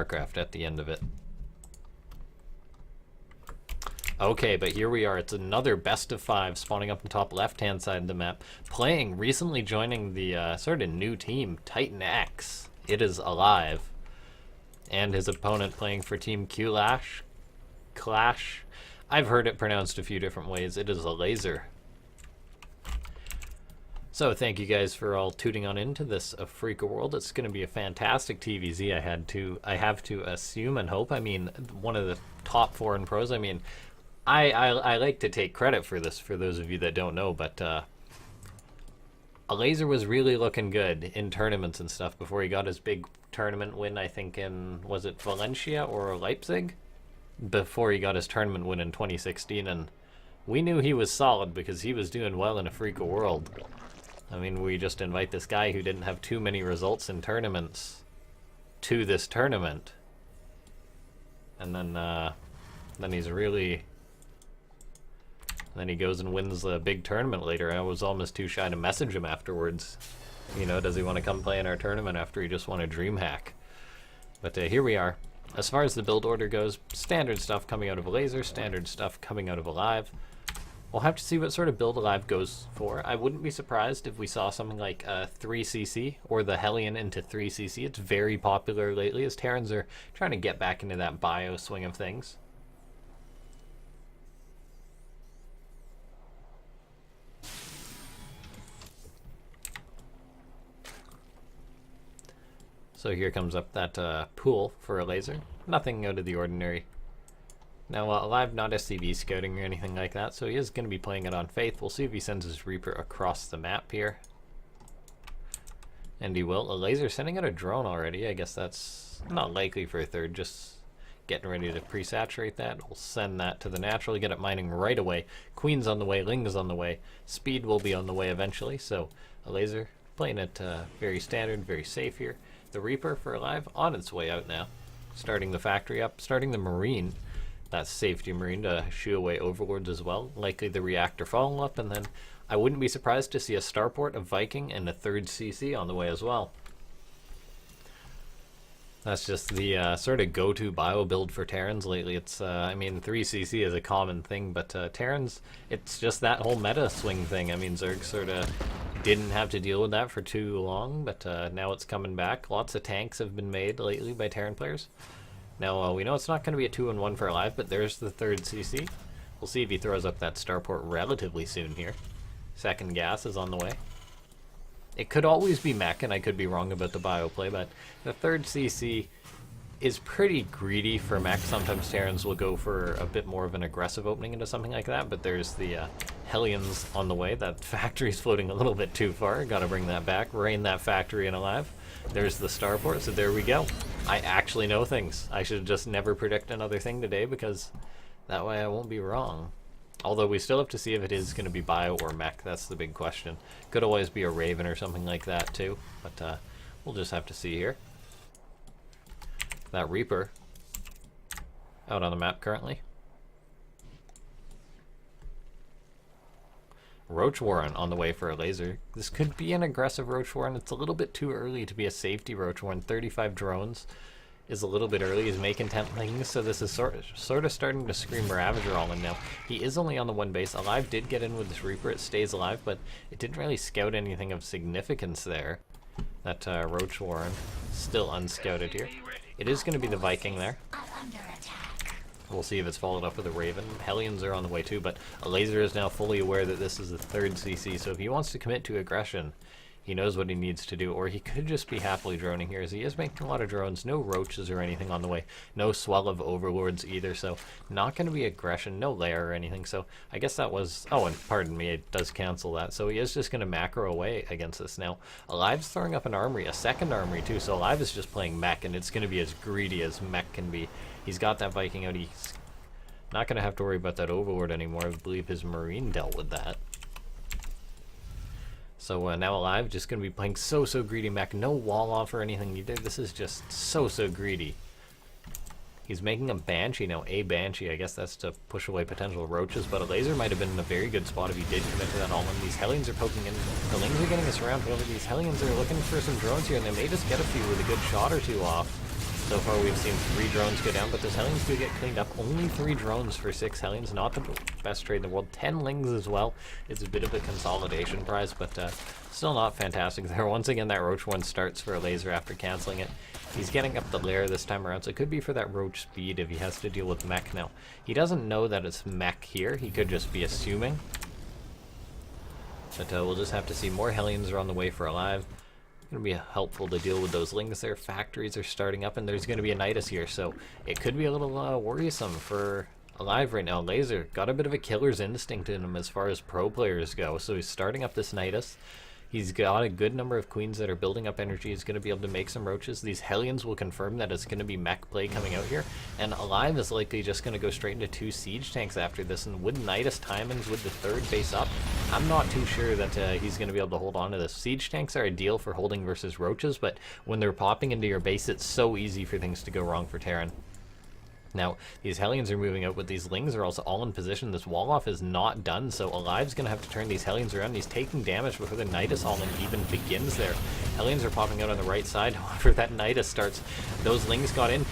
StarCraft at the end of it. Okay, but here we are. It's another best of 5 spawning up on the top left-hand side of the map. Playing, recently joining the sort of new team, Titan X. It is aLive. And his opponent playing for Team Clash. I've heard it pronounced a few different ways. It is Elazer. So thank you guys for all tuning on into this Afreeca world. It's going to be a fantastic TVZ. I have to assume and hope. I mean, one of the top foreign pros. I mean, I like to take credit for this for those of you that don't know, but Elazer was really looking good in tournaments and stuff before he got his big tournament win, I think in, was it Valencia or Leipzig? Before he got his tournament win in 2016, and we knew he was solid because he was doing well in Afreeca world. I mean, we just invite this guy who didn't have too many results in tournaments to this tournament. And then he's really... Then he goes and wins the big tournament later. I was almost too shy to message him afterwards. You know, does he want to come play in our tournament after he just won a DreamHack? But here we are. As far as the build order goes, standard stuff coming out of Elazer, standard stuff coming out of aLive. We'll have to see what sort of build aLive goes for. I wouldn't be surprised if we saw something like 3cc or the Hellion into 3cc. It's very popular lately as Terrans are trying to get back into that bio swing of things. So here comes up that pool for Elazer. Nothing out of the ordinary. Now, aLive not SCV scouting or anything like that, so he is going to be playing it on Faith. We'll see if he sends his Reaper across the map here. And he will. Elazer sending out a drone already. I guess that's not likely for a third, just getting ready to pre-saturate that. We'll send that to the natural, get it mining right away. Queen's on the way, Ling's on the way. Speed will be on the way eventually, so Elazer playing it very standard, very safe here. The Reaper for aLive on its way out now. Starting the factory up, starting the Marine. That's safety Marine to shoo away Overlords as well. Likely the Reactor follow-up, and then I wouldn't be surprised to see a Starport, a Viking, and a 3rd CC on the way as well. That's just the sort of go-to bio build for Terrans lately. It's, I mean, 3cc is a common thing, but Terrans, it's just that whole meta swing thing. I mean, Zerg sort of didn't have to deal with that for too long, but now it's coming back. Lots of tanks have been made lately by Terran players. Now, we know it's not going to be a 2-in-1 for aLive, but there's the 3rd CC. We'll see if he throws up that Starport relatively soon here. 2nd gas is on the way. It could always be mech, and I could be wrong about the bio play, but the 3rd CC is pretty greedy for mech. Sometimes Terrans will go for a bit more of an aggressive opening into something like that, but there's the Hellions on the way. That factory's floating a little bit too far. Gotta bring that back. Rain that factory in aLive. There's the Starport, so there we go. I actually know things. I should just never predict another thing today, because that way I won't be wrong. Although we still have to see if it is going to be bio or mech. That's the big question. Could always be a Raven or something like that too, but we'll just have to see here. That Reaper out on the map currently. Roach Warren on the way for Elazer. This could be an aggressive Roach Warren. It's a little bit too early to be a safety Roach Warren. 35 drones is a little bit early. He's making 10 things, so this is sort of starting to scream Ravager all in now. He is only on the 1 base. aLive did get in with this Reaper. It stays alive, but it didn't really scout anything of significance there. That Roach Warren still unscouted here. It is going to be the Viking there. We'll see if it's followed up with a Raven. Hellions are on the way too, but Elazer is now fully aware that this is the 3rd CC, so if he wants to commit to aggression, he knows what he needs to do, or he could just be happily droning here, as he is making a lot of drones. No roaches or anything on the way. No swell of Overlords either, so not going to be aggression. No lair or anything, so I guess that was... Oh, and pardon me, it does cancel that. So he is just going to macro away against this now. aLive's throwing up an armory, a 2nd armory too, so aLive is just playing mech, and it's going to be as greedy as mech can be. He's got that Viking out. He's not going to have to worry about that Overlord anymore. I believe his Marine dealt with that. So now aLive just going to be playing so greedy mech. No wall off or anything either. This is just so greedy. He's making a Banshee now. A Banshee. I guess that's to push away potential roaches, but Elazer might have been in a very good spot if he did commit to that all-in. These Hellions are poking in. The Lings are getting us around. However, these Hellions are looking for some drones here, and they may just get a few with a good shot or two off. So far we've seen 3 drones go down, but those Hellions do get cleaned up. Only 3 drones for 6 Hellions, not the best trade in the world. 10 Lings as well. It's a bit of a consolidation prize, but still not fantastic there. Once again, that Roach one starts for Elazer after canceling it. He's getting up the lair this time around, so it could be for that Roach speed if he has to deal with mech now. He doesn't know that it's mech here. He could just be assuming. But we'll just have to see. More Hellions are on the way for aLive. Going to be helpful to deal with those Lings there. Factories are starting up, and there's going to be a Nidus here, so it could be a little worrisome for aLive right now. Elazer got a bit of a killer's instinct in him as far as pro players go, so he's starting up this Nidus. He's got a good number of queens that are building up energy. He's going to be able to make some roaches. These Hellions will confirm that it's going to be mech play coming out here. And aLive is likely just going to go straight into 2 siege tanks after this. And with Nidus Timons with the 3rd base up, I'm not too sure that he's going to be able to hold on to this. Siege tanks are ideal for holding versus roaches, but when they're popping into your base, it's so easy for things to go wrong for Terran. Now, these Hellions are moving out, but these Lings are also all in position. This wall-off is not done, so aLive's going to have to turn these Hellions around. He's taking damage before the Nidus all-in even begins there. Hellions are popping out on the right side. However, that Nidus starts. Those Lings got in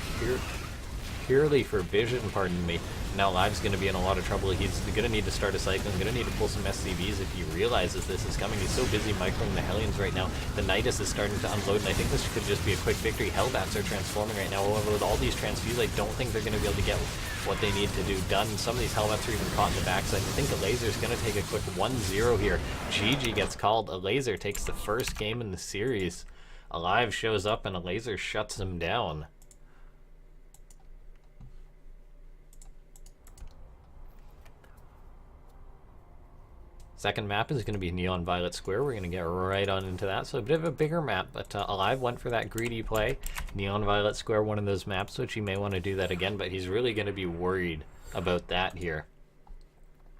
purely for vision, pardon me. Now aLive's going to be in a lot of trouble. He's going to need to start a cycle. He's going to need to pull some SCVs if he realizes this is coming. He's so busy microing the Hellions right now. The Nidus is starting to unload, and I think this could just be a quick victory. Hellbats are transforming right now. However, with all these transfuse, I don't think they're going to be able to get what they need to do done. Some of these Hellbats are even caught in the backside. I think Elazer's going to take a quick 1-0 here. GG gets called. Elazer takes the first game in the series. aLive shows up, and Elazer shuts him down. Second map is going to be Neon Violet Square. We're going to get right on into that. So a bit of a bigger map, but aLive went for that greedy play. Neon Violet Square, one of those maps, which he may want to do that again, but he's really going to be worried about that here.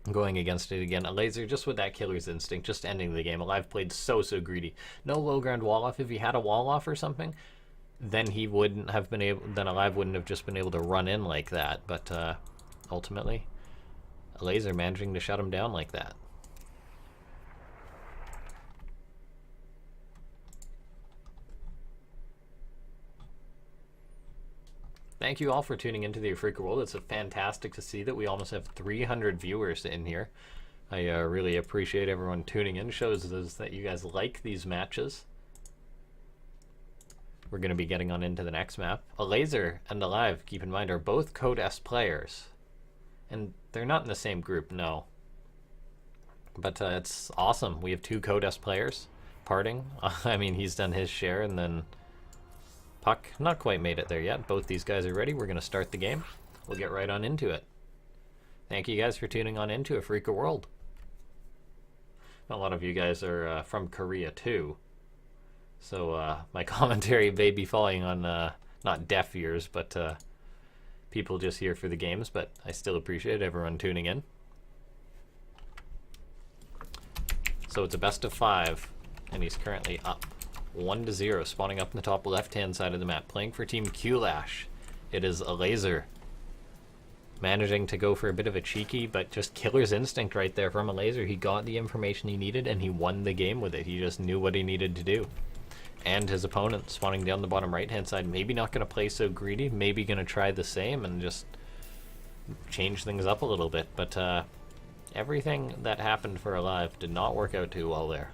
Going against it again. Elazer just with that killer's instinct, just ending the game. aLive played so greedy. No low ground wall off. If he had a wall off or something, then he wouldn't have been able, then aLive wouldn't have just been able to run in like that. But ultimately, Elazer managing to shut him down like that. Thank you all for tuning into the Afreeca world. It's fantastic to see that we almost have 300 viewers in here. I really appreciate everyone tuning in. Shows us that you guys like these matches. We're going to be getting on into the next map. Elazer and aLive, keep in mind, are both Code S players. And they're not in the same group, no. But it's awesome. We have 2 Code S players parting. I mean, he's done his share, and then Puck not quite made it there yet. Both these guys are ready. We're going to start the game. We'll get right on into it. Thank you guys for tuning on into Afreeca World. A lot of you guys are from Korea too. So my commentary may be falling on not deaf ears, but people just here for the games. But I still appreciate everyone tuning in. So it's a best of 5, and he's currently up 1-0, spawning up in the top left-hand side of the map, playing for Team Q-Lash. It is Elazer managing to go for a bit of a cheeky, but just killer's instinct right there from Elazer. He got the information he needed, and he won the game with it. He just knew what he needed to do. And his opponent spawning down the bottom right-hand side, maybe not going to play so greedy, maybe going to try the same and just change things up a little bit. But everything that happened for aLive did not work out too well there.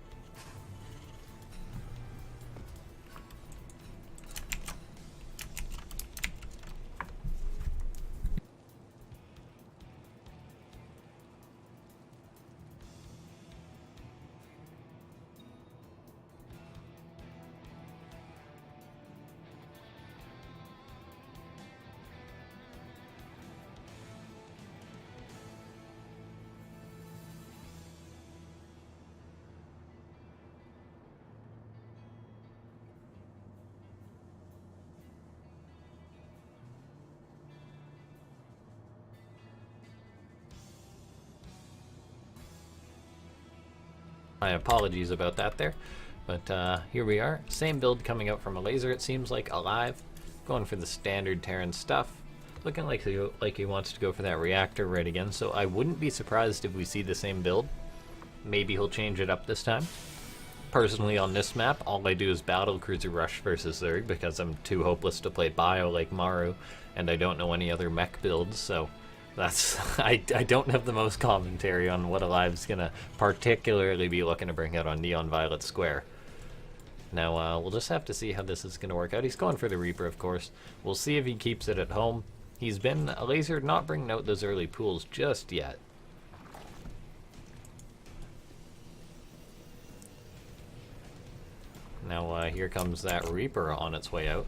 My apologies about that there, but here we are. Same build coming out from Elazer, it seems like. aLive going for the standard Terran stuff, looking like he wants to go for that reactor right again, so I wouldn't be surprised if we see the same build. Maybe he'll change it up this time. Personally, on this map, all I do is battle cruiser rush versus Zerg because I'm too hopeless to play bio like Maru, and I don't know any other mech builds, so that's I don't have the most commentary on what aLive's gonna particularly be looking to bring out on Neon Violet Square. Now, we'll just have to see how this is gonna work out. He's going for the Reaper, of course. We'll see if he keeps it at home. He's been Elazer not bringing out those early pools just yet. Now, here comes that Reaper on its way out.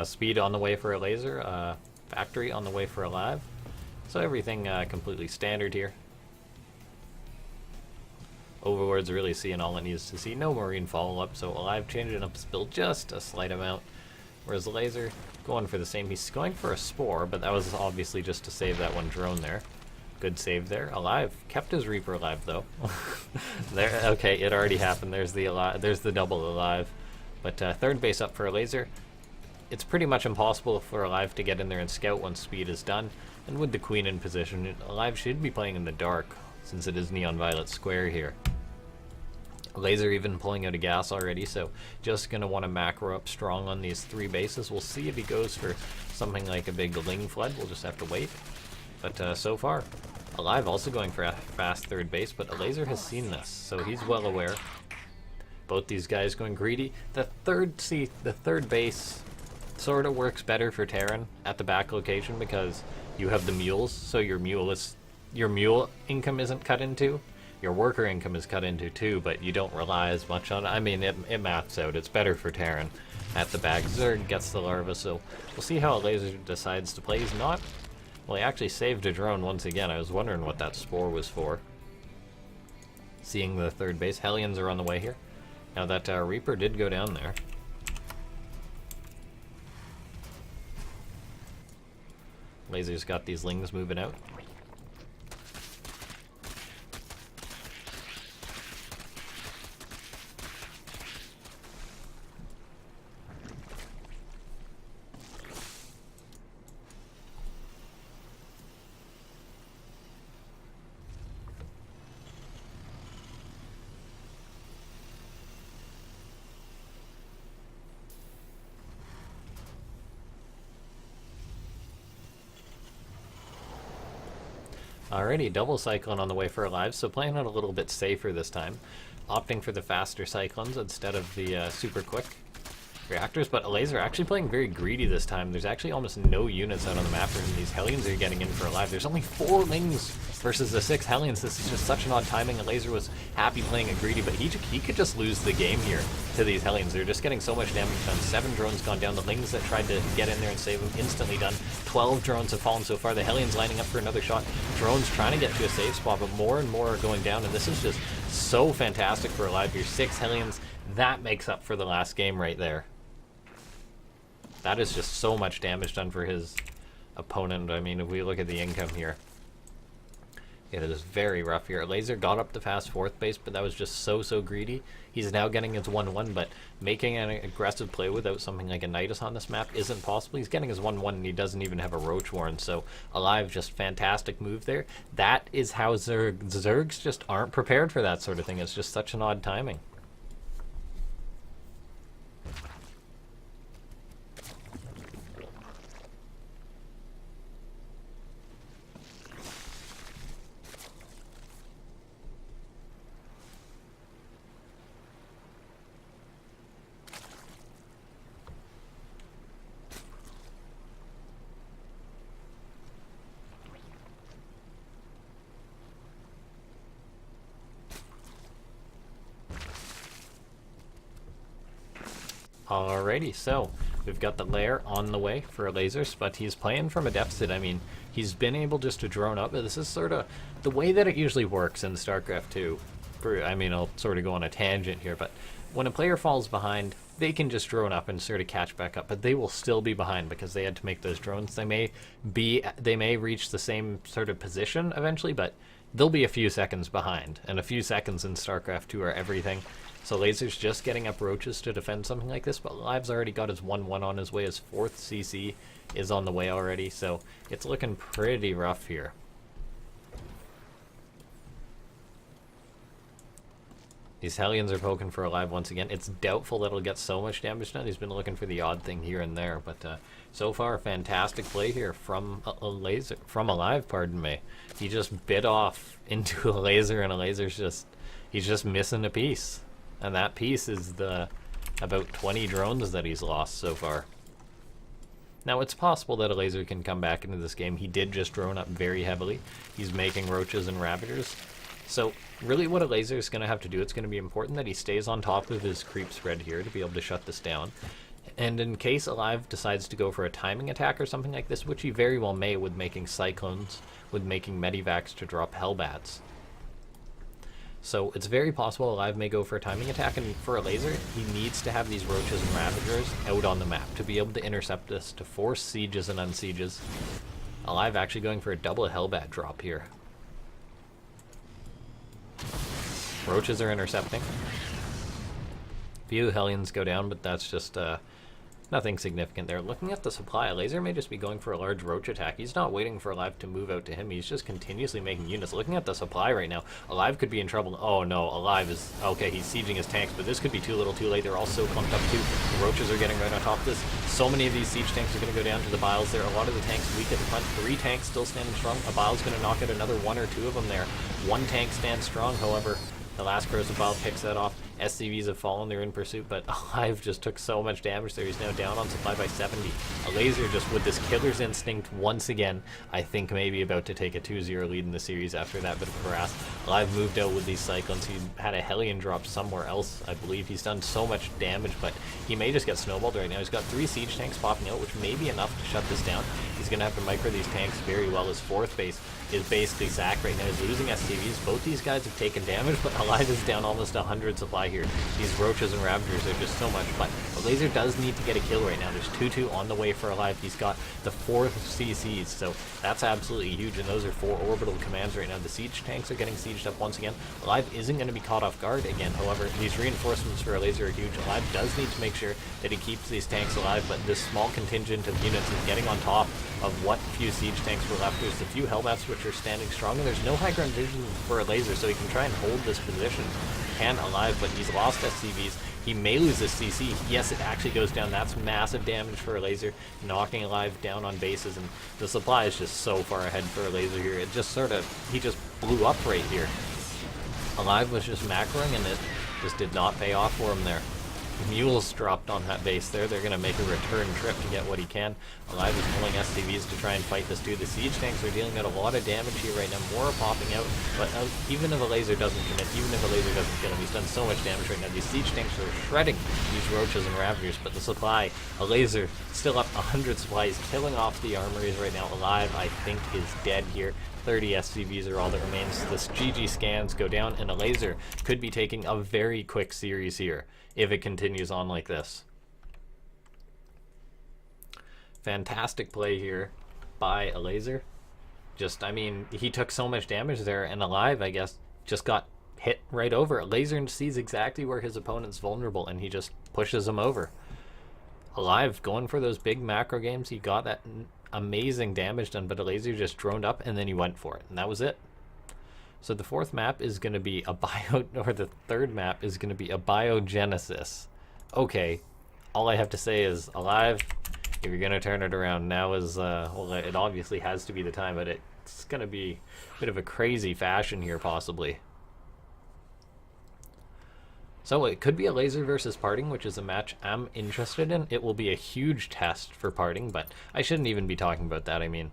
Speed on the way for Elazer, Factory on the way for aLive. So everything completely standard here. Overlord's really seeing all it needs to see. No Marine follow-up, so aLive changing up his build just a slight amount. Whereas Elazer going for the same. He's going for a Spore, but that was obviously just to save that one drone there. Good save there. aLive kept his Reaper alive though. There, okay, it already happened. There's the double aLive. But third base up for Elazer. It's pretty much impossible for aLive to get in there and scout once speed is done. And with the Queen in position, aLive should be playing in the dark since it is Neon Violet Square here. Elazer even pulling out a gas already, so just going to want to macro up strong on these 3 bases. We'll see if he goes for something like a big Ling Flood. We'll just have to wait. But so far, aLive also going for a fast third base, but Elazer has seen this, so he's well aware. Both these guys going greedy. The third base sort of works better for Terran at the back location because you have the mules, so your mule income isn't cut into. Your worker income is cut into too, but you don't rely as much on it. I mean, it maps out. It's better for Terran at the back. Zerg gets the larva, so we'll see how Elazer decides to play. He's not... Well, he actually saved a drone once again. I was wondering what that Spore was for. Seeing the third base. Hellions are on the way here. Now that Reaper did go down there. Elazer's got these Lings moving out. Alrighty, double Cyclone on the way for aLive, so playing it a little bit safer this time. Opting for the faster Cyclones instead of the super quick reactors, but Elazer actually playing very greedy this time. There's actually almost no units out on the map, and these Hellions are getting in for aLive. There's only 4 Lings versus the 6 Hellions. This is just such an odd timing. Elazer was happy playing it greedy, but he could just lose the game here to these Hellions. They're just getting so much damage done. 7 drones gone down. The Lings that tried to get in there and save them instantly done. 12 drones have fallen so far. The Hellions lining up for another shot. Drones trying to get to a safe spot, but more and more are going down, and this is just so fantastic for aLive here. 6 Hellions, that makes up for the last game right there. That is just so much damage done for his opponent. I mean, if we look at the income here, it is very rough here. Elazer got up the fast 4th base, but that was just so greedy. He's now getting his 1-1, but making an aggressive play without something like a Nidus on this map isn't possible. He's getting his 1-1, and he doesn't even have a Roach Warren, so aLive, just fantastic move there. That is how Zergs just aren't prepared for that sort of thing. It's just such an odd timing. Alrighty, so we've got the lair on the way for Elazer, but he's playing from a deficit. I mean, he's been able just to drone up. This is sort of the way that it usually works in StarCraft 2. I mean, I'll sort of go on a tangent here, but when a player falls behind, they can just drone up and sort of catch back up, but they will still be behind because they had to make those drones. They may reach the same sort of position eventually, but they'll be a few seconds behind, and a few seconds in StarCraft 2 are everything. So Elaser's just getting up roaches to defend something like this, but aLive's already got his 1-1 on his way. His 4th CC is on the way already, so it's looking pretty rough here. These Hellions are poking for aLive once again. It's doubtful that it'll get so much damage done. He's been looking for the odd thing here and there, but so far, fantastic play here from aLive, pardon me. He just bit off into Elazer, and Elazer's he's just missing a piece. And that piece is the about 20 drones that he's lost so far. Now, it's possible that Elazer can come back into this game. He did just drone up very heavily. He's making roaches and ravagers. So, really what Elazer is going to have to do, it's going to be important that he stays on top of his creep spread here to be able to shut this down. And in case aLive decides to go for a timing attack or something like this, which he very well may with making Cyclones, with making Medivacs to drop Hellbats. So it's very possible aLive may go for a timing attack, and for Elazer, he needs to have these roaches and ravagers out on the map to be able to intercept this, to force sieges and unsieges. aLive actually going for a double Hellbat drop here. Roaches are intercepting. Few Hellions go down, but that's just nothing significant there. Looking at the supply, Elazer may just be going for a large roach attack. He's not waiting for aLive to move out to him. He's just continuously making units. Looking at the supply right now, aLive could be in trouble. Oh no, aLive is... Okay, he's sieging his tanks, but this could be too little too late. They're all so clumped up too. The roaches are getting right on top of this. So many of these siege tanks are going to go down to the Biles there. A lot of the tanks weak at the front. 3 tanks still standing strong. A Bile's going to knock out another 1 or 2 of them there. 1 tank stands strong, however. The last corrosive bile picks that off. SCVs have fallen, they're in pursuit, but aLive just took so much damage there. He's now down on supply by 70. Elazer just with this killer's instinct once again, I think maybe about to take a 2-0 lead in the series after that bit of harass. aLive moved out with these Cyclones. He had a Hellion drop somewhere else, I believe. He's done so much damage, but he may just get snowballed right now. He's got 3 siege tanks popping out, which may be enough to shut this down. He's going to have to micro these tanks very well. His 4th base is basically sacked right now. He's losing SCVs. Both these guys have taken damage, but aLive is down almost 100 supply here. These roaches and ravagers are just so much, but Elazer does need to get a kill right now. There's 2-2 on the way for aLive. He's got the 4th CCs, so that's absolutely huge, and those are 4 orbital commands right now. The siege tanks are getting sieged up once again. aLive isn't going to be caught off guard again, however, these reinforcements for Elazer are huge. aLive does need to make sure that he keeps these tanks alive, but this small contingent of units is getting on top of what few siege tanks were left. There's a few Hellbats which are standing strong, and there's no high ground vision for Elazer, so he can try and hold this position. Can aLive, but he's lost SCVs. He may lose his CC. Yes, it actually goes down. That's massive damage for Elazer, knocking aLive down on bases, and the supply is just so far ahead for Elazer here. It just he just blew up right here. aLive was just macroing, and it just did not pay off for him there. Mules dropped on that base there. They're going to make a return trip to get what he can. aLive is pulling SCVs to try and fight this dude. The siege tanks are dealing out a lot of damage here right now. More are popping out, but even if aLazer doesn't commit, even if aLazer doesn't kill him, he's done so much damage right now. These siege tanks are shredding these roaches and ravagers, but the supply, aLazer still up 100 supply. He's killing off the armories right now. aLive, I think, is dead here. 30 SCVs are all that remains. The GG scans go down, and aLazer could be taking a very quick series here if it continues on like this. Fantastic play here by aLazer. I mean, he took so much damage there, and aLive, I guess, just got hit right over. aLazer sees exactly where his opponent's vulnerable, and he just pushes him over. aLive going for those big macro games. He got that amazing damage done, but aLazer just droned up, and then he went for it, and that was it. So the 4th map is going to be a the 3rd map is going to be a biogenesis. Okay, all I have to say is, aLive, if you're going to turn it around, now is, well, it obviously has to be the time, but it's going to be a bit of a crazy fashion here, possibly. So it could be aLazer versus Parting, which is a match I'm interested in. It will be a huge test for Parting, but I shouldn't even be talking about that. I mean,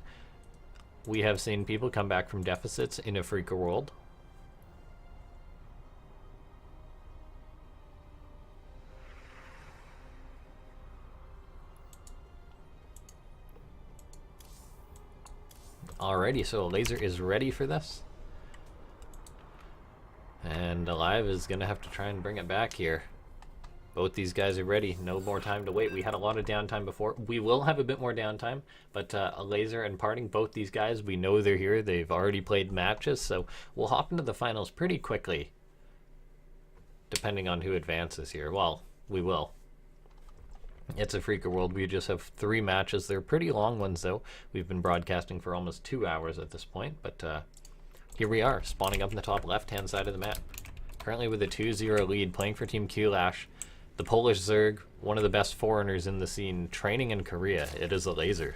we have seen people come back from deficits in Afreeca World. Alrighty, so aLazer is ready for this. And aLive is going to have to try and bring it back here. Both these guys are ready. No more time to wait. We had a lot of downtime before. We will have a bit more downtime, but aLazer and Parting, both these guys, we know they're here. They've already played matches, so we'll hop into the finals pretty quickly. depending on who advances here. Well, we will. It's Afreeca World. We just have 3 matches. They're pretty long ones, though. We've been broadcasting for almost 2 hours at this point, but here we are, spawning up in the top left-hand side of the map. Currently with a 2-0 lead, playing for Team Q-Lash. The Polish Zerg, one of the best foreigners in the scene, training in Korea. It is Elazer.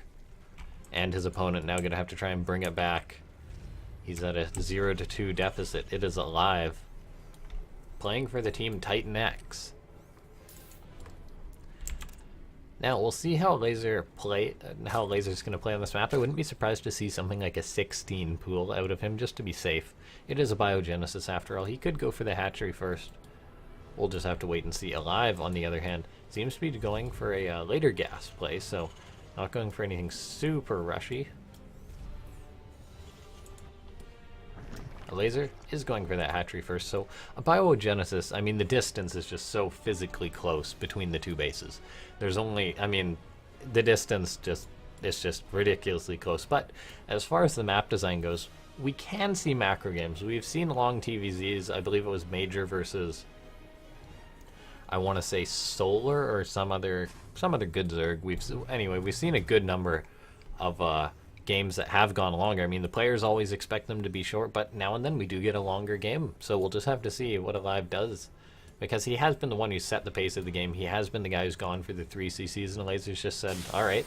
And his opponent now going to have to try and bring it back. He's at a 0-2 deficit. It is aLive, playing for the team Titan X. Now we'll see how Elazer how Elazer's going to play on this map. I wouldn't be surprised to see something like a 16 pool out of him just to be safe. It is a biogenesis after all. He could go for the hatchery first. We'll just have to wait and see. aLive, on the other hand, seems to be going for a later gas play, so not going for anything super rushy. Elazer is going for that hatchery first, so a biogenesis, I mean, the distance is just so physically close between the 2 bases. There's only, I mean, the distance is just ridiculously close. But as far as the map design goes, we can see macro games. We've seen long TVZs. I believe it was Major versus, I want to say, Solar or some other good Zerg. We've seen a good number of games that have gone longer. I mean, the players always expect them to be short, but now and then we do get a longer game. So we'll just have to see what aLive does, because he has been the one who set the pace of the game. He has been the guy who's gone for the 3 CCs, and Elazer's just said, all right,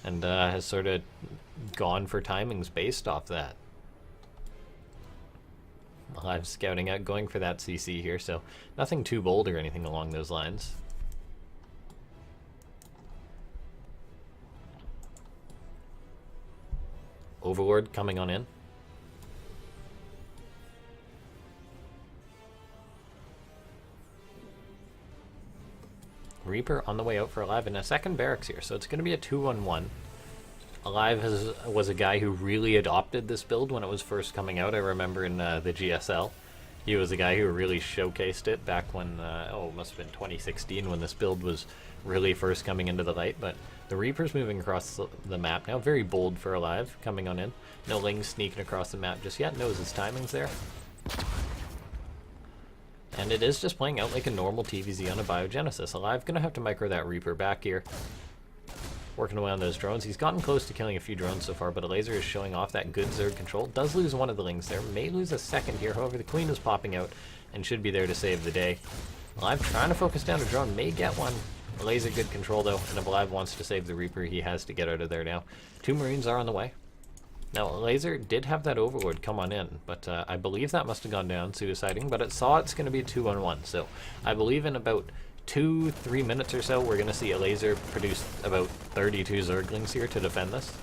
and has sort of gone for timings based off that. aLive scouting out, going for that CC here, so nothing too bold or anything along those lines. Overlord coming on in. Reaper on the way out for aLive, and a second barracks here, so it's going to be a 2-on-1. aLive was a guy who really adopted this build when it was first coming out. I remember in the GSL. He was a guy who really showcased it back when, it must have been 2016 when this build was really first coming into the light. But the Reaper's moving across the map now. Very bold for aLive, coming on in. No Lings sneaking across the map just yet. Knows his timings there. And it is just playing out like a normal TVZ on a biogenesis. aLive going to have to micro that Reaper back here. Working away on those drones. He's gotten close to killing a few drones so far, but Elazer is showing off that good Zerg control. Does lose one of the Lings there. May lose a second here. However, the Queen is popping out and should be there to save the day. aLive trying to focus down a drone. May get one. Elazer good control though, and if aLive wants to save the Reaper, he has to get out of there now. 2 Marines are on the way. Now, Elazer did have that Overlord come on in, but I believe that must have gone down, suiciding, but it saw it's going to be a 2-on-1, so I believe in about 2-3 minutes or so, we're going to see Elazer produce about 32 Zerglings here to defend this.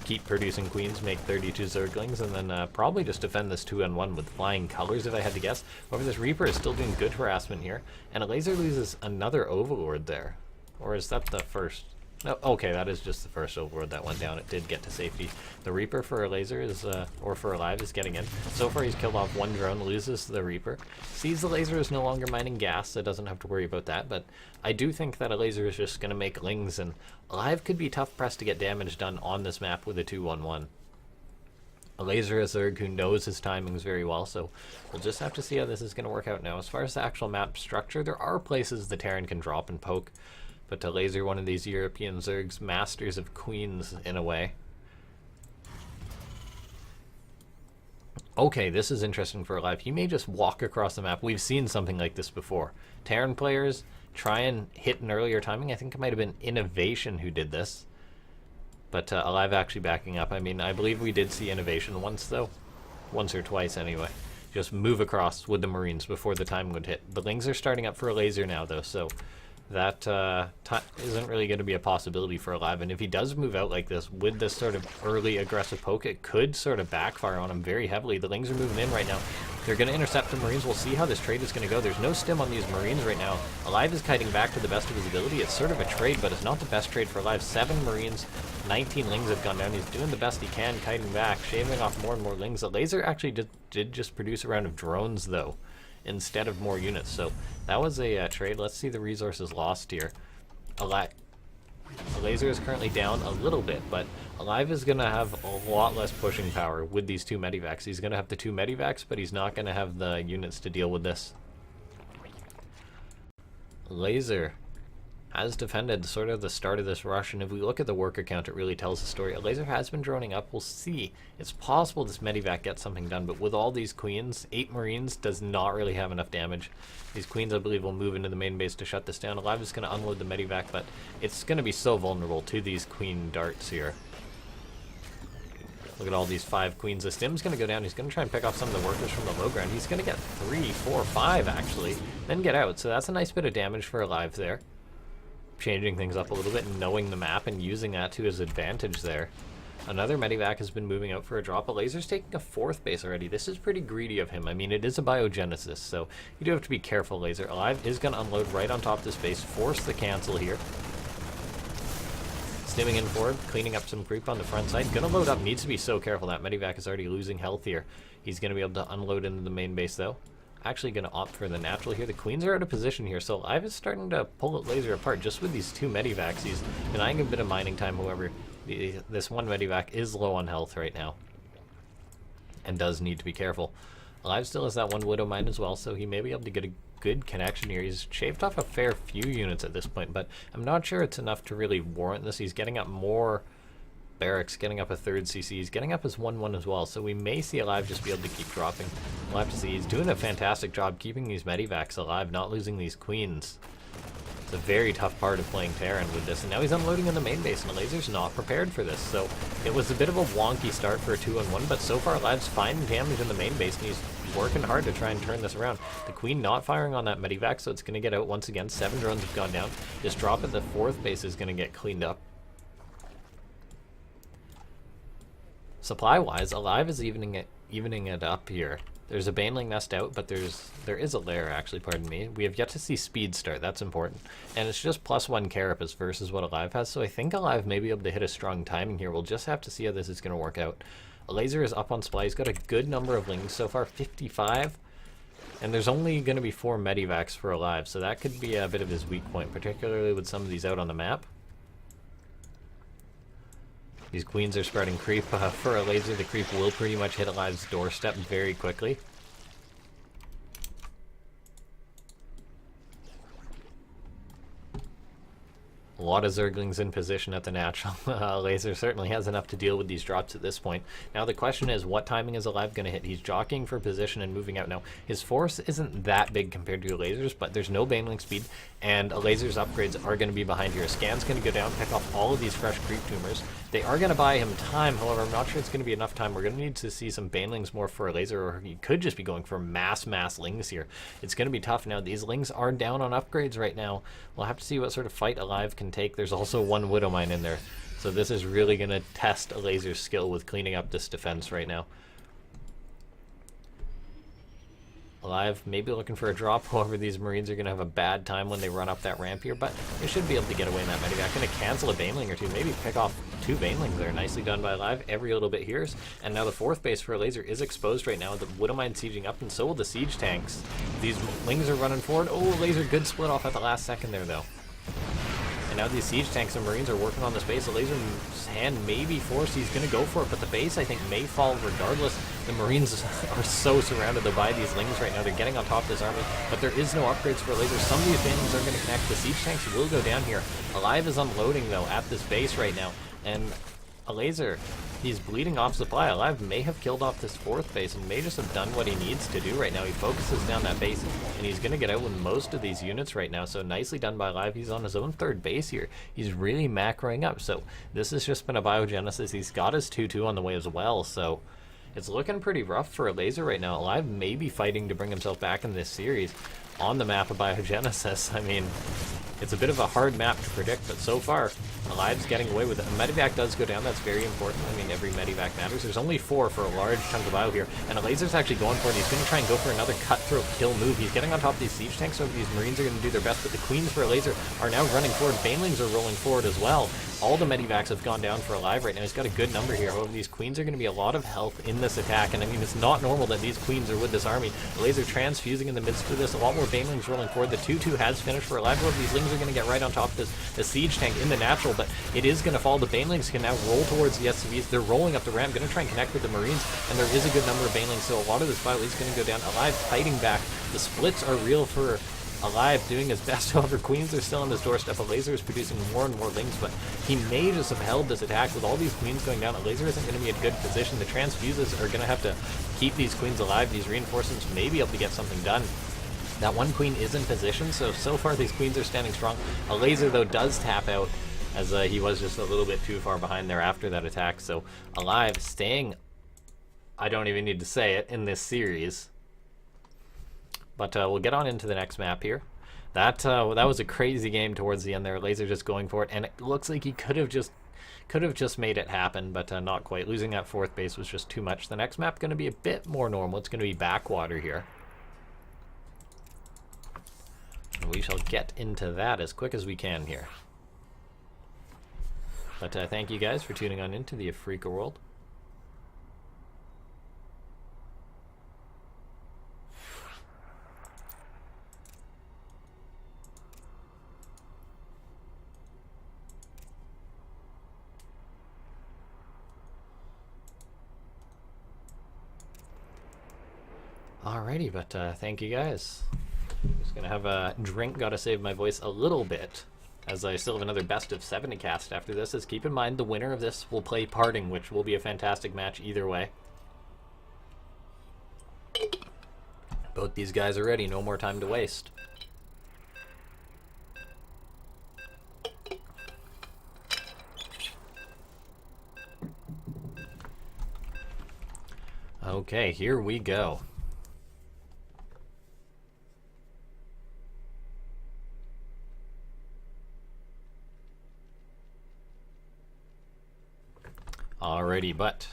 Keep producing Queens, make 32 Zerglings, and then probably just defend this 2-on-1 with flying colors, if I had to guess. However, this Reaper is still doing good harassment here, and Elazer loses another Overlord there. Or is that the first? No, okay, that is just the first Overlord that went down. It did get to safety. The Reaper for Elazer is, or for aLive, is getting in. So far, he's killed off 1 drone, loses the Reaper. Sees the Elazer is no longer mining gas, so doesn't have to worry about that. But I do think that Elazer is just going to make Lings, and aLive could be tough pressed to get damage done on this map with a 2-on-1. Elazer is a Zerg who knows his timings very well, so we'll just have to see how this is going to work out now. As far as the actual map structure, there are places the Terran can drop and poke. But Elazer, one of these European Zergs, masters of Queens in a way. Okay, this is interesting for aLive. He may just walk across the map. We've seen something like this before. Terran players try and hit an earlier timing. I think it might have been Innovation who did this. But aLive actually backing up. I mean, I believe we did see Innovation once, though. Once or twice, anyway. Just move across with the Marines before the timing would hit. The Lings are starting up for Elazer now, though, so that isn't really going to be a possibility for aLive. And if he does move out like this with this sort of early aggressive poke, it could sort of backfire on him very heavily. The Lings are moving in right now. They're going to intercept the Marines. We'll see how this trade is going to go. There's no stim on these Marines right now. aLive is kiting back to the best of his ability. It's sort of a trade, but it's not the best trade for aLive. 7 Marines, 19 Lings have gone down. He's doing the best he can, kiting back, shaving off more and more Lings. Elazer actually did just produce a round of drones, though, instead of more units. So that was a trade. Let's see the resources lost here. Elazer is currently down a little bit, but aLive is going to have a lot less pushing power with these 2 medivacs. He's going to have the 2 medivacs, but he's not going to have the units to deal with this. Elazer has defended sort of the start of this rush, and if we look at the worker count, it really tells the story. Elazer has been droning up. We'll see. It's possible this medivac gets something done, but with all these queens, 8 marines does not really have enough damage. These queens, I believe, will move into the main base to shut this down. aLive is going to unload the medivac, but it's going to be so vulnerable to these queen darts here. Look at all these 5 queens. The stim's going to go down. He's going to try and pick off some of the workers from the low ground. He's going to get 3, 4, 5, actually, then get out. So that's a nice bit of damage for aLive there. Changing things up a little bit and knowing the map and using that to his advantage there. Another medivac has been moving out for a drop. Elazer's taking a 4th base already. This is pretty greedy of him. I mean, it is a biogenesis, so you do have to be careful, Elazer. aLive is going to unload right on top of this base, force the cancel here. Stimming in forward, cleaning up some creep on the front side. Gonna load up, needs to be so careful. That medivac is already losing health here. He's gonna be able to unload into the main base though. Actually gonna opt for the natural here. The queens are out of position here, so aLive is starting to pull Elazer apart just with these 2 medivacs. He's denying a bit of mining time, however. This one medivac is low on health right now and does need to be careful. aLive still has that 1 Widow Mine as well, so he may be able to get a good connection here. He's shaved off a fair few units at this point, but I'm not sure it's enough to really warrant this. He's getting up more barracks, getting up a 3rd CC. He's getting up his 1-1 as well, so we may see aLive just be able to keep dropping. We'll have to see. He's doing a fantastic job keeping these medivacs alive, not losing these queens. It's a very tough part of playing Terran with this, and now he's unloading in the main base, and Elazer's not prepared for this, so it was a bit of a wonky start for a 2-on-1, but so far aLive's finding damage in the main base, and he's working hard to try and turn this around. The queen not firing on that medivac, so it's going to get out once again. 7 drones have gone down. This drop at the 4th base is going to get cleaned up. Supply-wise, aLive is evening it up here. There's a Baneling nest out, but there is a lair, actually, pardon me. We have yet to see speed start, that's important. And it's just +1 carapace versus what aLive has, so I think aLive may be able to hit a strong timing here. We'll just have to see how this is going to work out. Elazer is up on supply. He's got a good number of lings so far, 55. And there's only going to be 4 medivacs for aLive, so that could be a bit of his weak point, particularly with some of these out on the map. These queens are spreading creep. For Elazer, the creep will pretty much hit aLive's doorstep very quickly. A lot of Zerglings in position at the natural. Elazer certainly has enough to deal with these drops at this point. Now the question is, what timing is aLive going to hit? He's jockeying for position and moving out now. His force isn't that big compared to Elazer's, but there's no Baneling speed, and Elazer's upgrades are going to be behind here. Scan's going to go down, pick off all of these fresh creep tumors. They are going to buy him time, however, I'm not sure it's going to be enough time. We're going to need to see some Banelings more for Elazer, or he could just be going for mass lings here. It's going to be tough now. These lings are down on upgrades right now. We'll have to see what sort of fight aLive can take. There's also 1 Widow Mine in there, so this is really going to test Elazer's skill with cleaning up this defense right now. aLive maybe looking for a drop. However, these Marines are going to have a bad time when they run up that ramp here, but they should be able to get away in that medivac. Going to cancel a Baneling or 2, maybe pick off 2 Banelings there. Nicely done by aLive. Every little bit here. And now the 4th base for Elazer is exposed right now. The Widow Mine sieging up, and so will the siege tanks. These lings are running forward. Oh, Elazer, good split off at the last second there, though. And now these siege tanks and Marines are working on this base. Elazer's hand may be forced. He's going to go for it, but the base, I think, may fall regardless. The Marines are so surrounded though by these lings right now. They're getting on top of this army, but there is no upgrades for Elazer. Some of these Banelings are going to connect. The siege tanks will go down here. aLive is unloading, though, at this base right now. And Elazer, he's bleeding off supply. aLive may have killed off this 4th base and may just have done what he needs to do right now. He focuses down that base, and he's going to get out with most of these units right now. So nicely done by aLive. He's on his own 3rd base here. He's really macroing up. So this has just been a biogenesis. He's got his 2-2 on the way as well. So it's looking pretty rough for Elazer right now. aLive may be fighting to bring himself back in this series on the map of biogenesis. I mean, it's a bit of a hard map to predict, but so far, aLive's getting away with it. A medivac does go down, that's very important. I mean, every medivac matters. There's only 4 for a large chunk of bio here, and Elazer's actually going for it. He's going to try and go for another cutthroat kill move. He's getting on top of these siege tanks, so these Marines are going to do their best, but the queens for Elazer are now running forward. Banelings are rolling forward as well. All the medivacs have gone down for aLive right now. He's got a good number here. However, these queens are going to be a lot of health in this attack, and I mean, it's not normal that these queens are with this army. Elazer transfusing in the midst of this. A lot more Banelings rolling forward. The 2-2 has finished for aLive. However, these lings are going to get right on top of this the siege tank in the natural, but it is going to fall. The Banelings can now roll towards the SCVs. They're rolling up the ramp, going to try and connect with the Marines, and there is a good number of Banelings, so a lot of this fight is going to go down. aLive fighting back. The splits are real for aLive doing his best. However, queens are still on his doorstep. Elazer is producing more and more lings, but he may just have held this attack. With all these queens going down, Elazer isn't going to be in a good position. The transfuses are going to have to keep these queens alive. These reinforcements may be able to get something done. That one queen is in position, so far these queens are standing strong. Elazer, though, does tap out, as he was just a little bit too far behind there after that attack. So aLive staying, I don't even need to say it, in this series. But we'll get on into the next map here. That was a crazy game towards the end there. Elazer just going for it, and it looks like he could have just made it happen, but not quite. Losing that 4th base was just too much. The next map going to be a bit more normal. It's going to be backwater here. And we shall get into that as quick as we can here. But thank you guys for tuning on into the Afreeca world. Alrighty, but thank you guys. Just gonna have a drink, gotta save my voice a little bit, as I still have another best of 7 to cast after this. As keep in mind, the winner of this will play Parting, which will be a fantastic match either way. Both these guys are ready, no more time to waste. Okay, here we go. Alrighty, but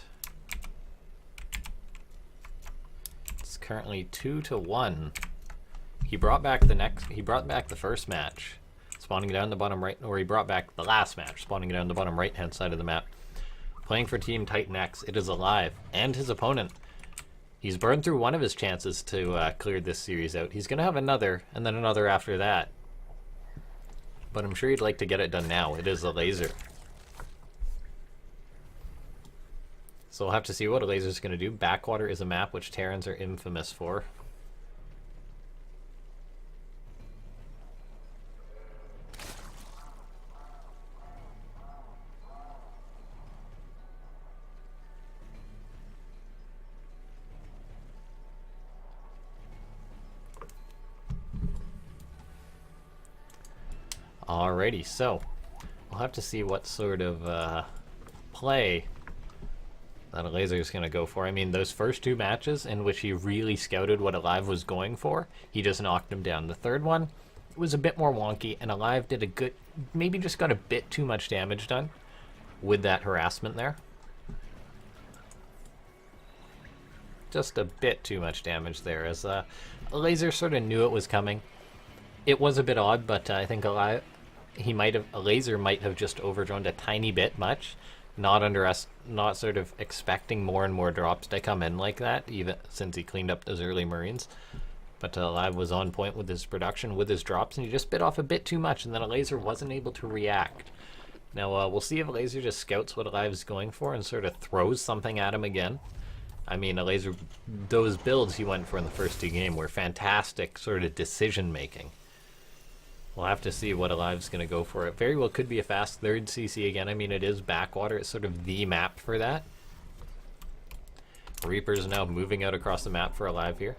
it's currently 2-1. He brought back the first match, spawning down the bottom right, or he brought back the last match, spawning down the bottom right hand side of the map. Playing for Team Titan X, it is aLive, and his opponent. He's burned through one of his chances to clear this series out. He's gonna have another, and then another after that. But I'm sure he'd like to get it done now. It is Elazer. So we'll have to see what Elazer's going to do. Backwater is a map which Terrans are infamous for. Alrighty, so we'll have to see what sort of play that Elazer is going to go for. I mean, those first 2 matches in which he really scouted what aLive was going for, he just knocked him down. The third one was a bit more wonky, and aLive did a good, maybe just got a bit too much damage done with that harassment there. Just a bit too much damage there, as Elazer sort of knew it was coming. It was a bit odd, but I think Elazer might have just overdroned a tiny bit much. Not sort of expecting more and more drops to come in like that, even since he cleaned up those early Marines. But aLive was on point with his production, with his drops, and he just bit off a bit too much, and then Elazer wasn't able to react. Now, we'll see if Elazer just scouts what aLive is going for and sort of throws something at him again. I mean, Elazer, those builds he went for in the first 2 games were fantastic sort of decision-making. We'll have to see what aLive's going to go for. It very well could be a fast 3rd CC again. I mean, it is backwater. It's sort of the map for that. Reaper's now moving out across the map for aLive here.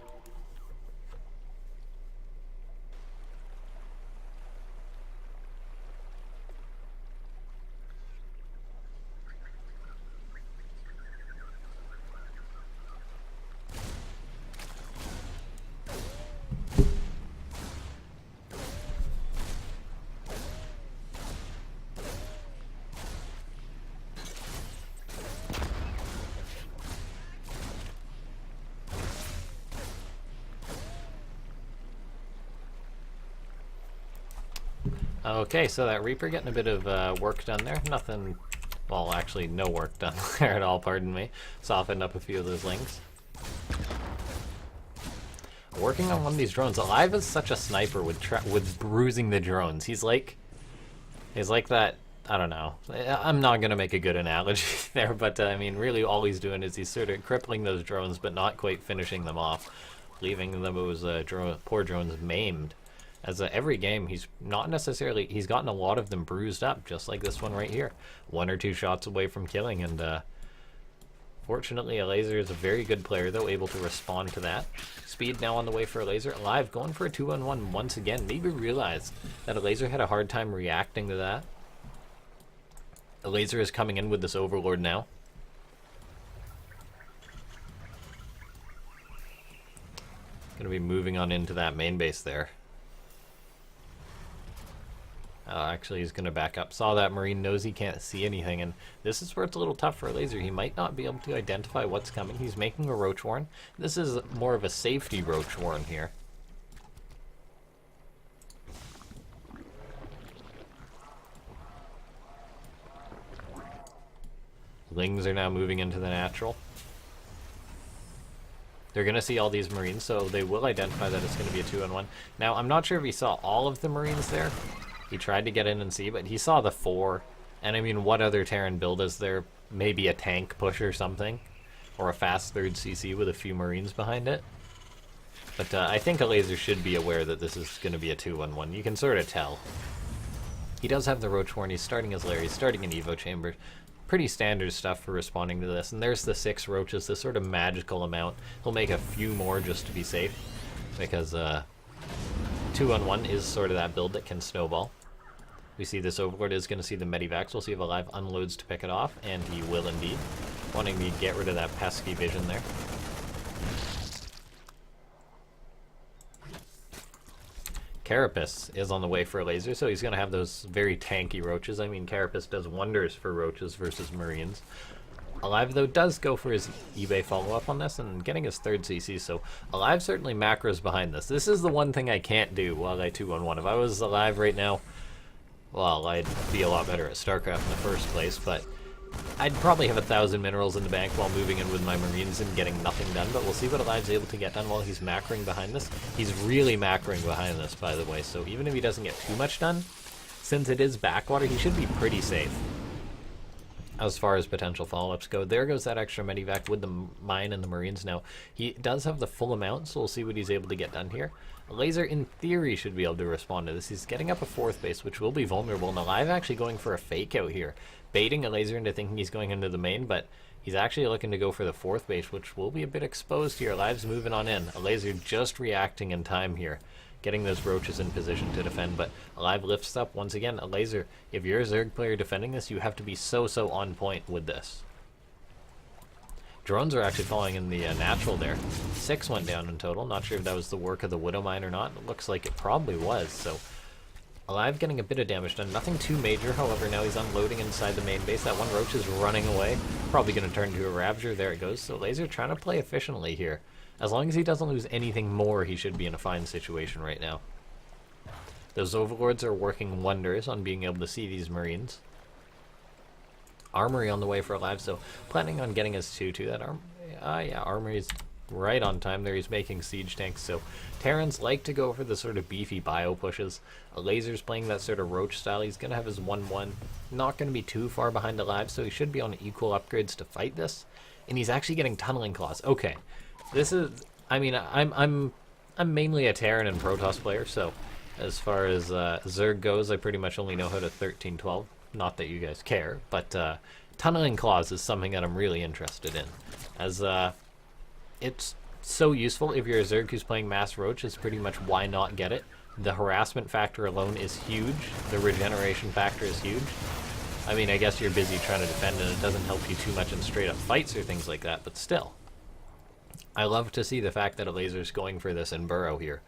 Okay, so that Reaper getting a bit of work done there. Nothing, well, actually no work done there at all, pardon me. Softened up a few of those links. Working on one of these drones. aLive is such a sniper with bruising the drones. He's like that, I don't know. I'm not going to make a good analogy there, but I mean, really all he's doing is he's sort of crippling those drones, but not quite finishing them off, leaving those poor drones maimed. As every game, he's gotten a lot of them bruised up, just like this one right here. 1 or 2 shots away from killing, and fortunately, Elazer is a very good player, though, able to respond to that. Speed now on the way for Elazer. aLive going for a 2-on-1 once again. Maybe realized that Elazer had a hard time reacting to that. Elazer is coming in with this Overlord now. Going to be moving on into that main base there. Actually, he's going to back up. Saw that Marine, knows he can't see anything, and this is where it's a little tough for Elazer. He might not be able to identify what's coming. He's making a Roach Warren. This is more of a safety Roach Warren here. Lings are now moving into the natural. They're going to see all these Marines, so they will identify that it's going to be a 2-on-1. Now, I'm not sure if he saw all of the Marines there. He tried to get in and see, but he saw the 4. And I mean, what other Terran build is there? Maybe a tank push or something? Or a fast 3rd CC with a few Marines behind it? But I think Elazer should be aware that this is going to be a 2-on-1. You can sort of tell. He does have the Roach Warren. He's starting his lair. He's starting an Evo Chamber. Pretty standard stuff for responding to this. And there's the 6 roaches, this sort of magical amount. He'll make a few more just to be safe. Because 2-on-1 is sort of that build that can snowball. We see this Overlord is going to see the Medivacs. We'll see if aLive unloads to pick it off, and he will indeed. Wanting to get rid of that pesky vision there. Carapace is on the way for Elazer, so he's going to have those very tanky roaches. I mean, Carapace does wonders for roaches versus Marines. aLive, though, does go for his eBay follow-up on this and getting his 3rd CC, so aLive certainly macros behind this. This is the one thing I can't do while I 2-on-1. If I was aLive right now, well, I'd be a lot better at StarCraft in the first place, but I'd probably have 1,000 minerals in the bank while moving in with my Marines and getting nothing done, but we'll see what aLive's able to get done while he's macroing behind this. He's really macroing behind this, by the way, so even if he doesn't get too much done, since it is backwater, he should be pretty safe as far as potential follow-ups go. There goes that extra Medivac with the mine and the Marines now. He does have the full amount, so we'll see what he's able to get done here. Elazer, in theory, should be able to respond to this. He's getting up a 4th base, which will be vulnerable. And aLive actually going for a fake out here, baiting Elazer into thinking he's going into the main, but he's actually looking to go for the 4th base, which will be a bit exposed here. aLive's moving on in. Elazer just reacting in time here, getting those roaches in position to defend, but aLive lifts up once again. Elazer, if you're a Zerg player defending this, you have to be so on point with this. Drones are actually falling in the natural there. 6 went down in total. Not sure if that was the work of the Widow Mine or not. It looks like it probably was, so aLive getting a bit of damage done. Nothing too major, however, now he's unloading inside the main base. That one roach is running away. Probably going to turn into a Ravager. There it goes. So Elazer trying to play efficiently here. As long as he doesn't lose anything more, he should be in a fine situation right now. Those Overlords are working wonders on being able to see these Marines. Armory on the way for aLive, so planning on getting his 2-2. That yeah, Armory's right on time there. He's making siege tanks, so Terrans like to go for the sort of beefy bio pushes. Elazer's playing that sort of roach style. He's going to have his 1-1. Not going to be too far behind aLive, so he should be on equal upgrades to fight this. And he's actually getting tunneling claws. Okay, this is, I mean, I'm mainly a Terran and Protoss player, so as far as Zerg goes, I pretty much only know how to 13-12. Not that you guys care, but tunneling claws is something that I'm really interested in, as it's so useful. If you're a Zerg who's playing Mass Roach, it's pretty much why not get it. The harassment factor alone is huge. The regeneration factor is huge. I mean, I guess you're busy trying to defend and it doesn't help you too much in straight up fights or things like that, but still. I love to see the fact that Elazer's going for this in Burrow here.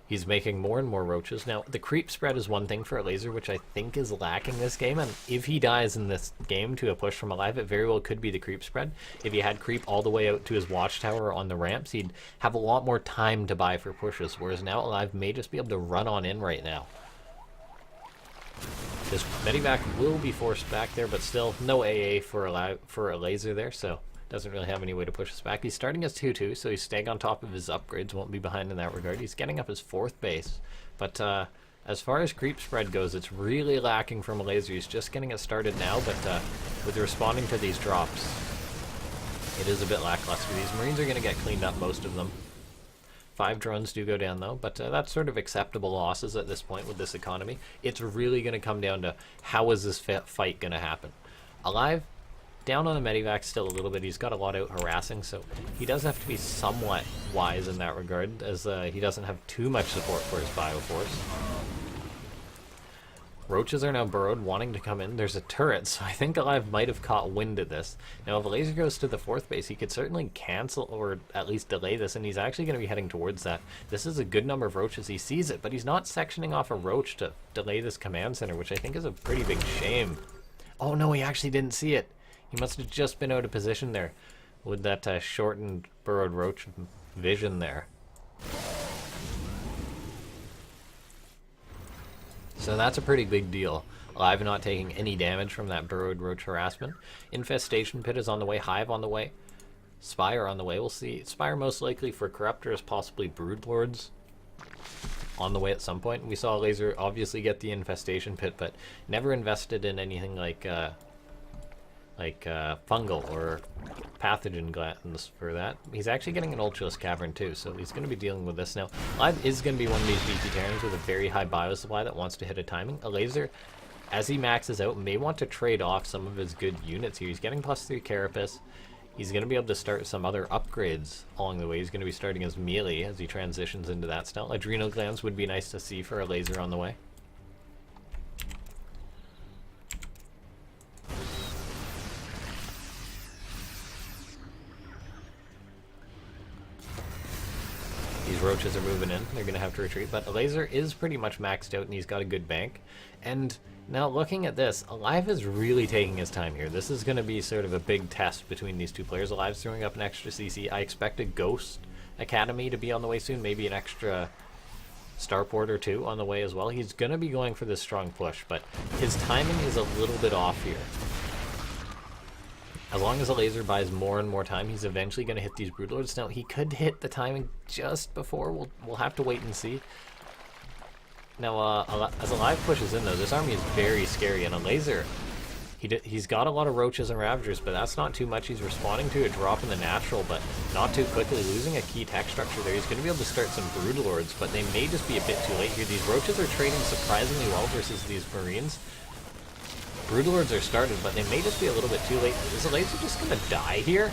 He's making more and more roaches. Now, the creep spread is one thing for Elazer, which I think is lacking this game, and if he dies in this game to a push from aLive, it very well could be the creep spread. If he had creep all the way out to his watchtower on the ramps, he'd have a lot more time to buy for pushes, whereas now aLive may just be able to run on in right now. This Medivac will be forced back there, but still no AA for Elazer there, so doesn't really have any way to push us back. He's starting as 2-2, so he's staying on top of his upgrades, won't be behind in that regard. He's getting up his 4th base, but as far as creep spread goes, it's really lacking from Elazer. He's just getting it started now, but with responding to these drops, it is a bit lackluster. These Marines are going to get cleaned up, most of them. 5 drones do go down though, but that's sort of acceptable losses at this point with this economy. It's really going to come down to how is this fight going to happen. aLive, down on the medivac still a little bit. He's got a lot out harassing, so he does have to be somewhat wise in that regard, as he doesn't have too much support for his Bioforce. Roaches are now burrowed, wanting to come in. There's a turret, so I think aLive might have caught wind of this. Now, if Elazer goes to the 4th base, he could certainly cancel or at least delay this, and he's actually going to be heading towards that. This is a good number of roaches. He sees it, but he's not sectioning off a roach to delay this command center, which I think is a pretty big shame. Oh no, he actually didn't see it. He must have just been out of position there with that shortened burrowed roach vision there. So that's a pretty big deal. aLive not taking any damage from that burrowed roach harassment. Infestation Pit is on the way, Hive on the way, Spire on the way. We'll see. Spire most likely for Corruptors, possibly Broodlords on the way at some point. We saw Elazer obviously get the Infestation Pit, but never invested in anything like fungal or pathogen glands for that. He's actually getting an Ultraless Cavern too, so he's going to be dealing with this now. aLive is going to be one of these VP Terrans with a very high bio supply that wants to hit a timing. Elazer, as he maxes out, may want to trade off some of his good units here. He's getting +3 Carapace. He's going to be able to start some other upgrades along the way. He's going to be starting as melee as he transitions into that style. Adrenal Glands would be nice to see for Elazer on the way. These roaches are moving in. They're going to have to retreat. But Elazer is pretty much maxed out, and he's got a good bank. And now looking at this, aLive is really taking his time here. This is going to be sort of a big test between these two players. aLive's throwing up an extra CC. I expect a Ghost Academy to be on the way soon. Maybe an extra Starport or 2 on the way as well. He's going to be going for this strong push, but his timing is a little bit off here. As long as Elazer buys more and more time, he's eventually going to hit these Broodlords. Now, he could hit the timing just before. We'll have to wait and see. Now, as aLive pushes in, though, this army is very scary. And Elazer, he's got a lot of Roaches and Ravagers, but that's not too much. He's responding to a drop in the natural, but not too quickly. Losing a key tech structure there. He's going to be able to start some Broodlords, but they may just be a bit too late here. These Roaches are trading surprisingly well versus these Marines. Broodlords are started, but they may just be a little bit too late. Is Elazer just going to die here?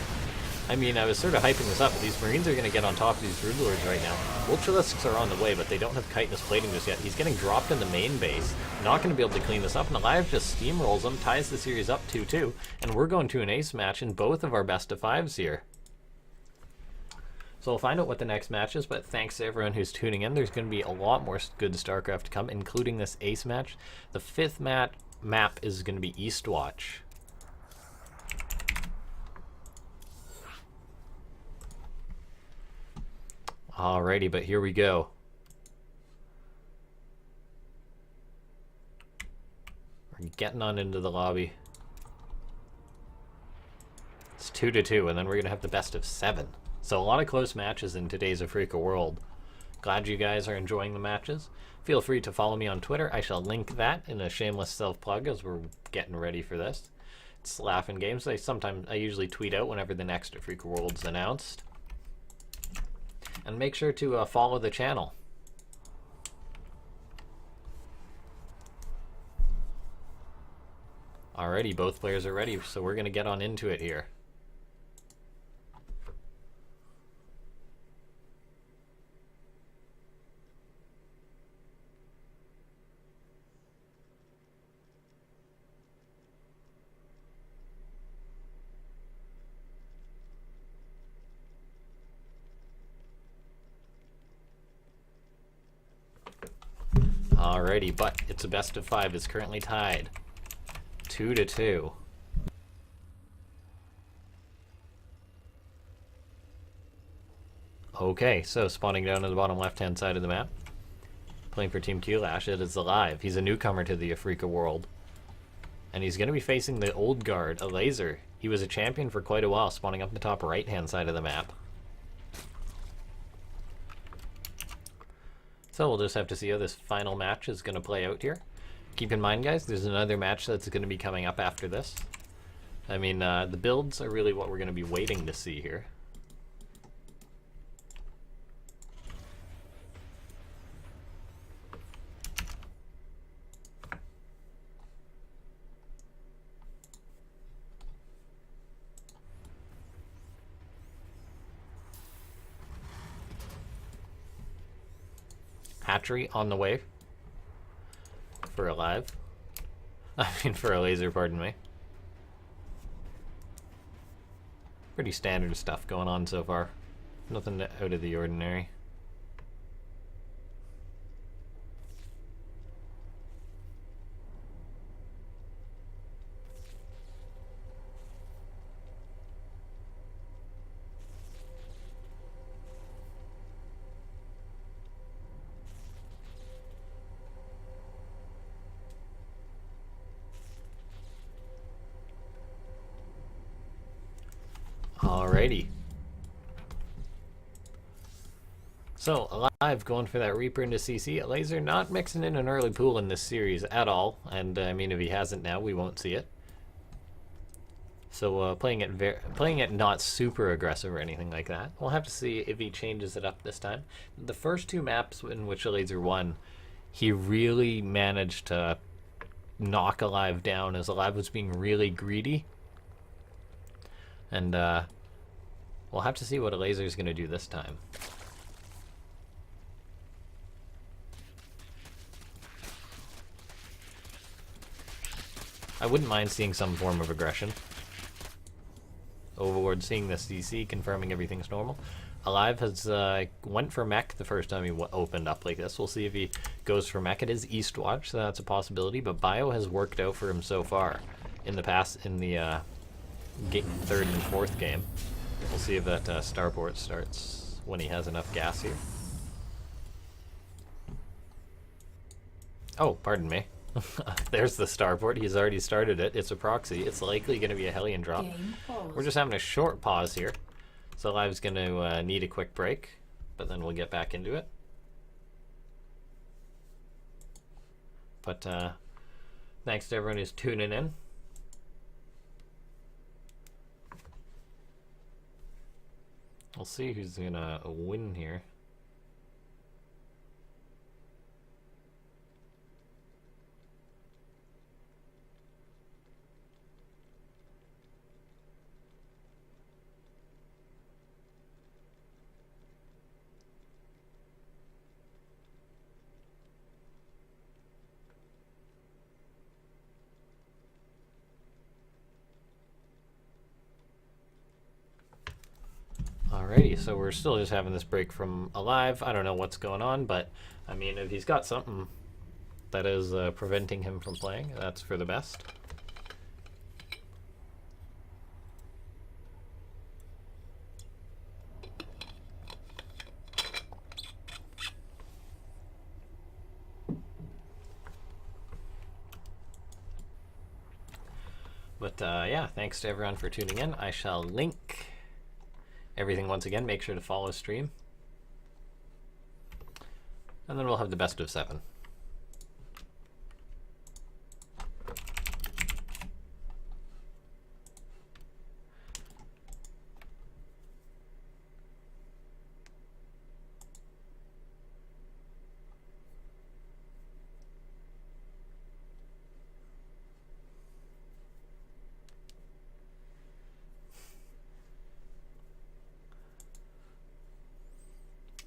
I mean, I was sort of hyping this up, but these Marines are going to get on top of these Broodlords right now. Ultralisks are on the way, but they don't have chitinous plating just yet. He's getting dropped in the main base. Not going to be able to clean this up, and aLive just steamrolls them, ties the series up 2-2, and we're going to an ace match in both of our best of 5s here. So we'll find out what the next match is, but thanks to everyone who's tuning in. There's going to be a lot more good StarCraft to come, including this ace match. The 5th map is going to be Eastwatch. Alrighty, but here we go. We're getting on into the lobby. It's 2-2, and then we're going to have the best of 7. So a lot of close matches in today's Afreeca world. Glad you guys are enjoying the matches. Feel free to follow me on Twitter. I shall link that in a shameless self-plug as we're getting ready for this. It's LaughNgamez. I usually tweet out whenever the next Afreeca world's announced. And make sure to follow the channel. Alrighty, both players are ready, so we're going to get on into it here. Alrighty, but it's a best of 5. It's currently tied 2-2. Okay, so spawning down on the bottom left-hand side of the map, playing for Team Q-Lash, it is aLive. He's a newcomer to the Afreeca world, and he's going to be facing the old guard, Elazer. He was a champion for quite a while, spawning up the top right-hand side of the map. So we'll just have to see how this final match is going to play out here. Keep in mind, guys, there's another match that's going to be coming up after this. I mean, the builds are really what we're going to be waiting to see here. hatchery on the way for aLive. I mean, for Elazer, pardon me. Pretty standard stuff going on so far. Nothing out of the ordinary. Alrighty. So, aLive going for that Reaper into CC. Elazer not mixing in an early pool in this series at all. And I mean, if he hasn't now, we won't see it. So playing it not super aggressive or anything like that. We'll have to see if he changes it up this time. The first two maps in which Elazer won, he really managed to knock aLive down as aLive was being really greedy. And we'll have to see what Elazer is going to do this time. I wouldn't mind seeing some form of aggression. Overlord seeing the CC, confirming everything's normal. aLive has went for mech the first time he opened up like this. We'll see if he goes for mech. It is Eastwatch, so that's a possibility, but Bio has worked out for him so far in the past, in the third and fourth game. We'll see if that starport starts when he has enough gas here. Oh, pardon me. There's the starport. He's already started it. It's a proxy. It's likely going to be a Hellion drop. We're just having a short pause here. So aLive's going to need a quick break, but then we'll get back into it. But thanks to everyone who's tuning in. We'll see who's going to win here. Alrighty, so we're still just having this break from aLive. I don't know what's going on, but I mean, if he's got something that is preventing him from playing, that's for the best. But yeah, thanks to everyone for tuning in. I shall link everything once again. Make sure to follow stream. And then we'll have the best of 7.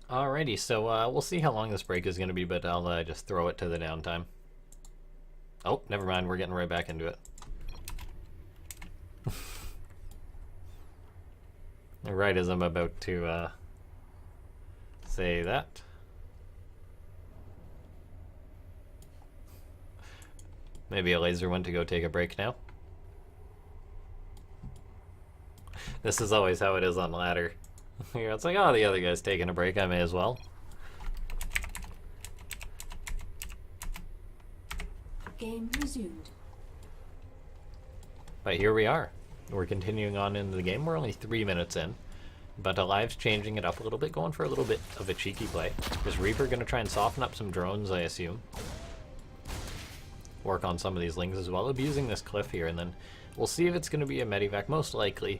Alrighty, so we'll see how long this break is going to be, but I'll just throw it to the downtime. Oh, never mind, we're getting right back into it. Right as I'm about to say that. Maybe Elazer went to go take a break now. This is always how it is on ladder. It's like, oh, the other guy's taking a break, I may as well. Game resumed. But here we are. We're continuing on into the game. We're only 3 minutes in. But aLive's changing it up a little bit, going for a little bit of a cheeky play. Is Reaper going to try and soften up some drones, I assume? Work on some of these lings as well, abusing this cliff here, and then we'll see if it's going to be a medivac, most likely.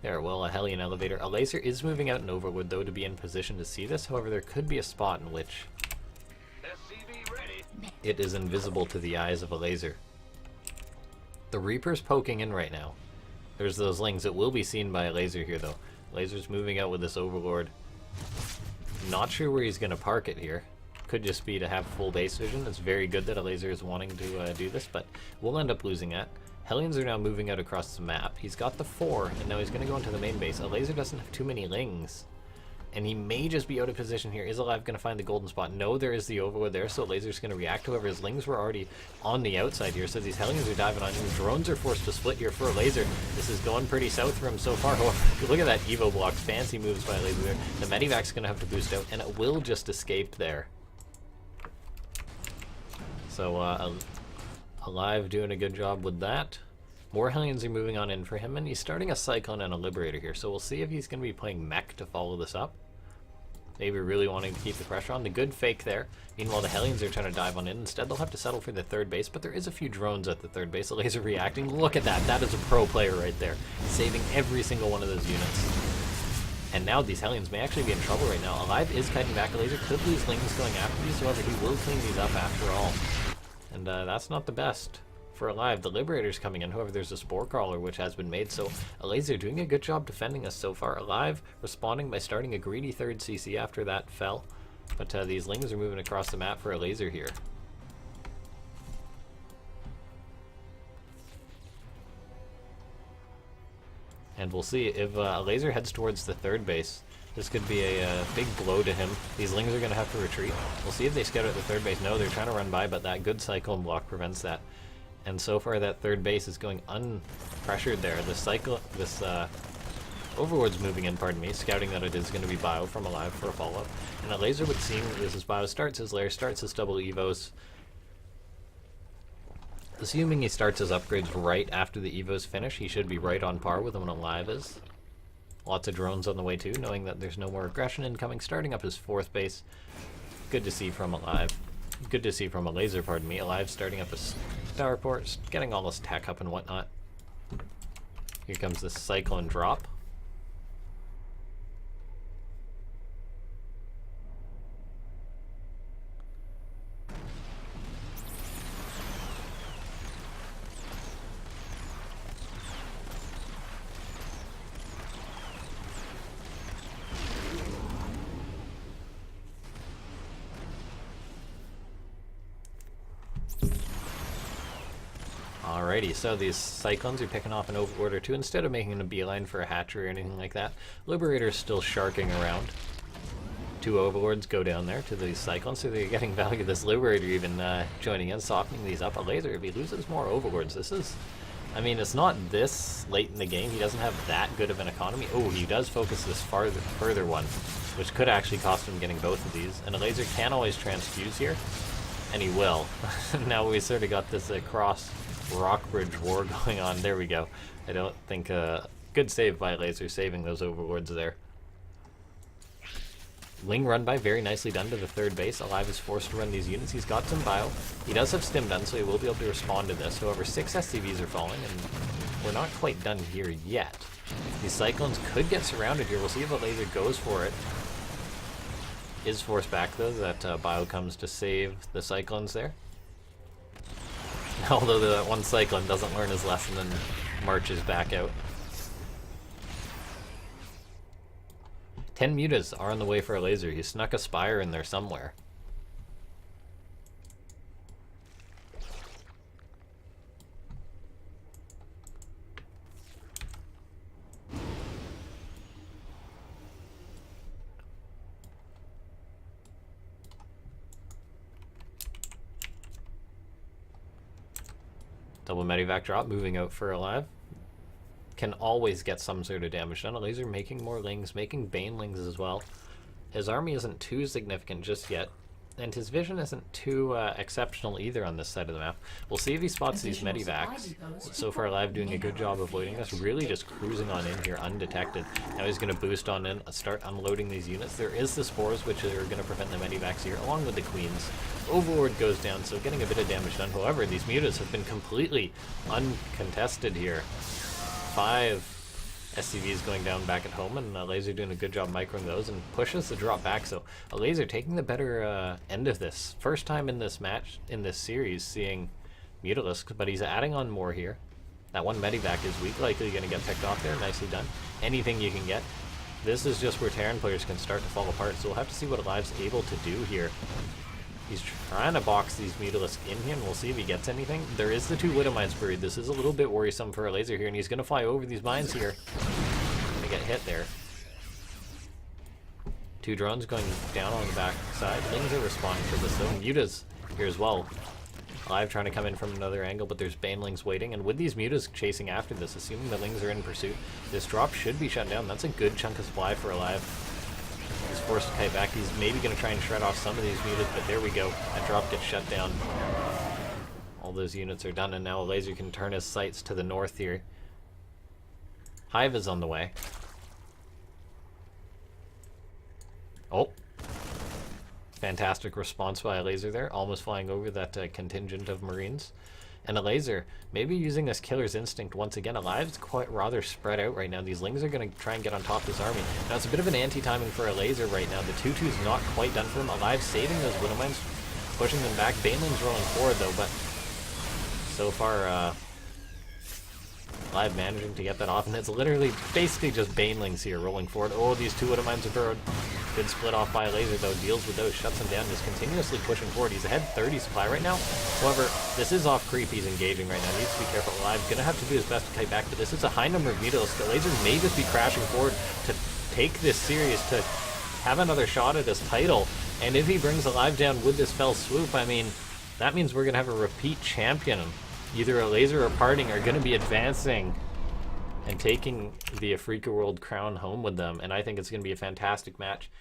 There, well, a Hellion elevator. Elazer is moving out in Overwood, though, to be in position to see this. However, there could be a spot in which it is invisible to the eyes of Elazer. The Reaper's poking in right now. There's those lings. It will be seen by Elazer here, though. Elazer's moving out with this Overlord. Not sure where he's going to park it here. Could just be to have full base vision. It's very good that Elazer is wanting to do this, but we'll end up losing that. Hellions are now moving out across the map. He's got the 4, and now he's going to go into the main base. Elazer doesn't have too many lings, and he may just be out of position here. Is aLive going to find the golden spot? No, there is the overload there, so Elazer's going to react. However, his lings were already on the outside here, so these Hellions are diving on him. Drones are forced to split here for Elazer. This is going pretty south for him so far. However, look at that Evo blocks. Fancy moves by Elazer there. The Medivac's going to have to boost out, and it will just escape there. So, aLive doing a good job with that. More Hellions are moving on in for him, and he's starting a Cyclone and a Liberator here, so we'll see if he's going to be playing Mech to follow this up. Maybe really wanting to keep the pressure on. The good fake there. Meanwhile, the Hellions are trying to dive on in. Instead, they'll have to settle for the third base, but there is a few drones at the third base. Elazer reacting. Look at that. That is a pro player right there. Saving every single one of those units. And now these Hellions may actually be in trouble right now. aLive is kiting back. Elazer could lose lings going after these, however, he will clean these up after all. And that's not the best for aLive. The Liberator's coming in. However, there's a Spore Crawler which has been made, so Elazer doing a good job defending us so far. aLive responding by starting a greedy third CC after that fell. But these lings are moving across the map for Elazer here. And we'll see if Elazer heads towards the third base. This could be a big blow to him. These lings are going to have to retreat. We'll see if they scout at the third base. No, they're trying to run by, but that good Cyclone block prevents that. And so far, that third base is going unpressured there. This Overlord's moving in, pardon me, scouting that it is going to be Bio from aLive for a follow-up. And Elazer would seem as his Bio starts his lair, starts his double Evos. Assuming he starts his upgrades right after the Evos finish, he should be right on par with him when aLive is. Lots of drones on the way too, knowing that there's no more aggression incoming, starting up his fourth base. Good to see from aLive. Good to see from Elazer, pardon me. aLive starting up his starports, getting all his tech up and whatnot. Here comes the Cyclone drop. Alrighty, so these Cyclones are picking off an Overlord or two. Instead of making a beeline for a hatchery or anything like that, Liberator's still sharking around. 2 Overlords go down there to these Cyclones, so they're getting value. This Liberator even joining in, softening these up. Elazer, if he loses more Overlords, this is... I mean, it's not this late in the game. He doesn't have that good of an economy. Oh, he does focus this further one, which could actually cost him getting both of these. And Elazer can always transfuse here, and he will. Now we sort of got this cross Rockbridge war going on. There we go. I don't think good save by Elazer, saving those Overlords there. Ling run by, very nicely done to the third base. aLive is forced to run these units. He's got some bio. He does have stim done, so he will be able to respond to this. However, 6 SCVs are falling, and we're not quite done here yet. These Cyclones could get surrounded here. We'll see if Elazer goes for it. Is forced back, though. That bio comes to save the Cyclones there. Although that one Cyclone doesn't learn his lesson and marches back out. 10 mutas are on the way for Elazer. He snuck a Spire in there somewhere. Double Medivac drop, moving out for aLive. Can always get some sort of damage done. Elazer making more lings, making banelings as well. His army isn't too significant just yet, and his vision isn't too exceptional either on this side of the map. We'll see if he spots these Medivacs. So far, aLive doing a good job of avoiding this, really just cruising on in here undetected. Now he's going to boost on in, start unloading these units. There is the Spores, which are going to prevent the Medivacs here, along with the Queens. Overlord goes down, so getting a bit of damage done. However, these mutas have been completely uncontested here. 5 SCVs going down back at home, and Elazer doing a good job microing those and pushes the drop back. So Elazer taking the better end of this. First time in this match, in this series, seeing Mutalisk, but he's adding on more here. That one Medivac is weak, likely going to get picked off there. Nicely done. Anything you can get. This is just where Terran players can start to fall apart, so we'll have to see what aLive's able to do here. He's trying to box these Mutalisks in here, and we'll see if he gets anything. There is the 2 Widow Mines buried. This is a little bit worrisome for Elazer here, and he's going to fly over these mines here. Gonna get hit there. 2 drones going down on the back side. Lings are responding for this though. Mutas here as well. aLive trying to come in from another angle, but there's Banelings waiting. And with these Mutas chasing after this, assuming the Lings are in pursuit, this drop should be shut down. That's a good chunk of supply for aLive. He's forced to kite back. He's maybe going to try and shred off some of these Mutas, but there we go. That drop gets shut down. All those units are done, and now Elazer can turn his sights to the north here. Hive is on the way. Oh. Fantastic response by Elazer there, almost flying over that contingent of Marines. And Elazer, maybe using this killer's instinct once again. aLive's quite rather spread out right now. These Lings are going to try and get on top of this army. Now it's a bit of an anti-timing for Elazer right now. The 2-2's not quite done for him. aLive saving those Widow Mines, pushing them back. Baneling's rolling forward though, but so far aLive managing to get that off, and it's literally basically just Banelings here rolling forward. Oh, these 2 Widow Mines are burrowed. Good split off by Elazer though, deals with those, shuts him down, just continuously pushing forward. He's ahead 30 supply right now. However, this is off creep, he's engaging right now, needs to be careful. aLive gonna have to do his best to kite back, but this is a high number of Mutalisks. Elazer may just be crashing forward to take this series, to have another shot at his title, and if he brings aLive down with this fell swoop, I mean, that means we're gonna have a repeat champion. Either Elazer or Parting are gonna be advancing and taking the Afreeca World crown home with them, and I think it's going to be a fantastic match.